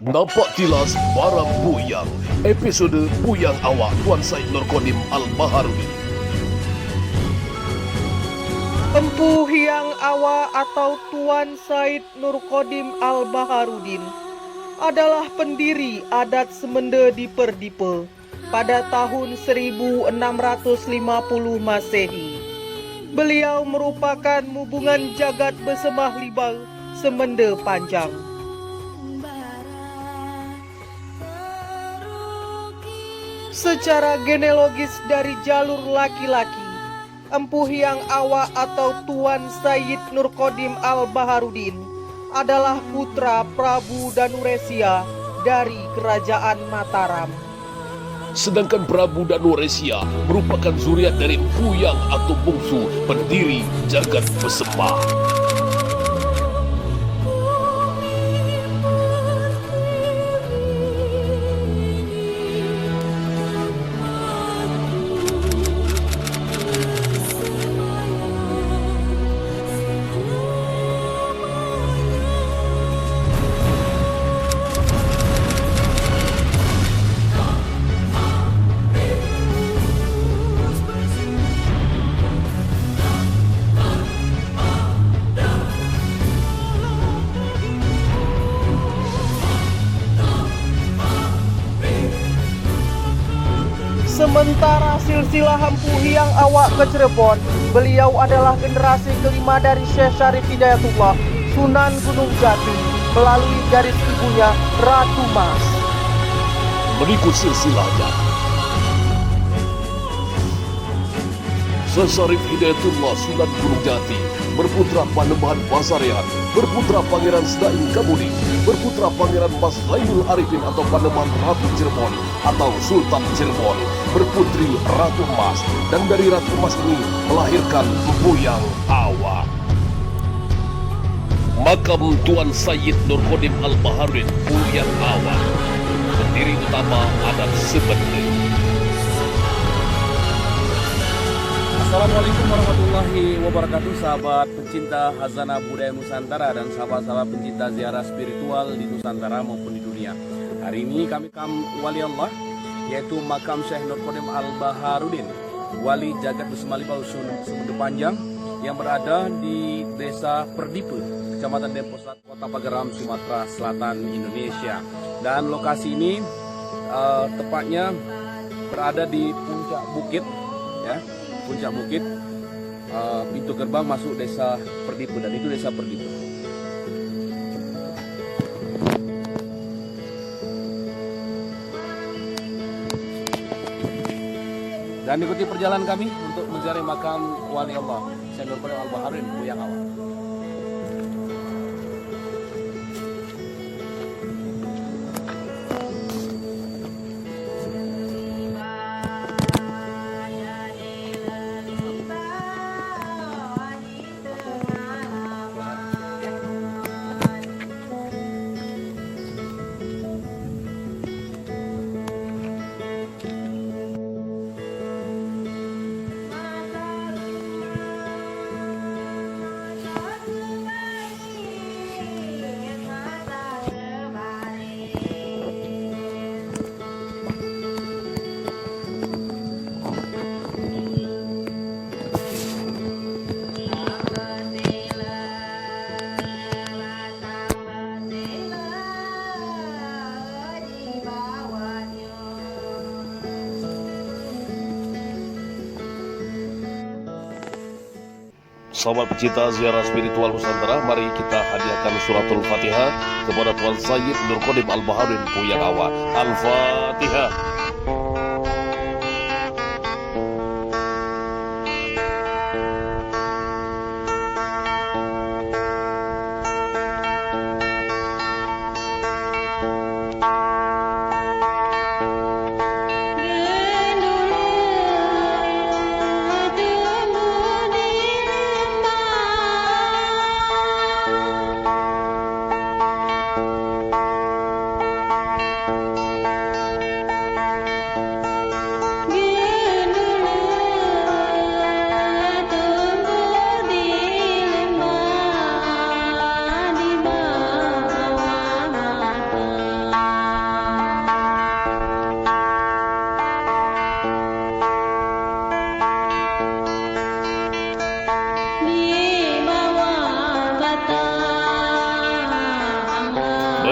Nampak jelas barang Buyang. Episode Buyang Awak Tuan Said Nurkodim Al-Baharudin. Empu Hyang Awa atau Tuan Said Nurkodim Al-Baharudin adalah pendiri adat Semende di Perdipe pada tahun 1650 Masehi. Beliau merupakan hubungan jagat besemah libang Semende Panjang. Secara genealogis dari jalur laki-laki, Empu Hyang Awa atau Tuan Said Nurkodim Al-Baharudin adalah putra Prabu Danuresia dari Kerajaan Mataram. Sedangkan Prabu Danuresia merupakan zuriat dari Buyang atau bungsu pendiri jagat besemah. Sementara silsilah Empu Hyang Awa ke Cirebon, beliau adalah generasi kelima dari Syekh Syarif Hidayatullah, Sunan Gunung Jati, melalui garis ibunya Ratu Mas. Berikut silsilahnya. Syekh Syarif Hidayatullah Sunan Gunung Jati, berputra Panembahan Pasarian, berputra Pangeran Sedaing Kamudi, berputra Pangeran Mas Lainul Arifin atau Panembahan Ratu Cirebon atau Sultan Cirebon, berputri Ratu Emas, dan dari Ratu Emas ini melahirkan Buyang Awa. Makam Tuan Said Nurkodim Al-Baharudin Buyang Awa, pendiri utama adat Semende. Assalamualaikum warahmatullahi wabarakatuh, sahabat pencinta Khazanah Budaya Nusantara dan sahabat-sahabat pencinta ziarah spiritual di Nusantara maupun di dunia. Hari ini kami wali Allah, yaitu makam Syekh Nurkodim Al-Baharudin, wali jagat besemah libang Semende Panjang yang berada di Desa Perdipe, Kecamatan Denpasar, Kota Pagarram, Sumatera Selatan, Indonesia. Dan lokasi ini tepatnya berada di puncak bukit, ya. Puncak bukit, pintu gerbang masuk Desa Perdipe, dan itu Desa Perdipe. Dan ikuti perjalanan kami untuk mencari makam wali Allah Syekh Nurkodim Al-Baharudin Buyang Awa. Sahabat pencinta ziarah spiritual Nusantara, mari kita hadiahkan suratul Fatihah kepada Tuan Said Nurkodim Al-Baharudin Buyang Awa. Al-Fatihah.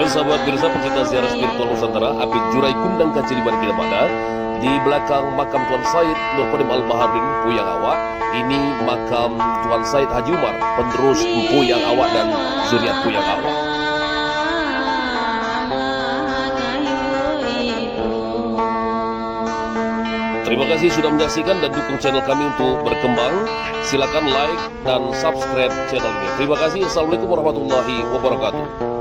Dan sahabat Birsa pencinta ziarah spiritual Nusantara, Apit Jurai Kundang Kaciliban Kinabalu, di belakang makam Tuan Said Nurkodim Al-Baharudin Puyang Awak, ini makam Tuan Said Haji Umar, penerus Puyang Awak dan zuriat Puyang Awak. Terima kasih sudah menyaksikan dan dukung channel kami untuk berkembang. Silakan like dan subscribe channel ini. Terima kasih. Assalamualaikum warahmatullahi wabarakatuh.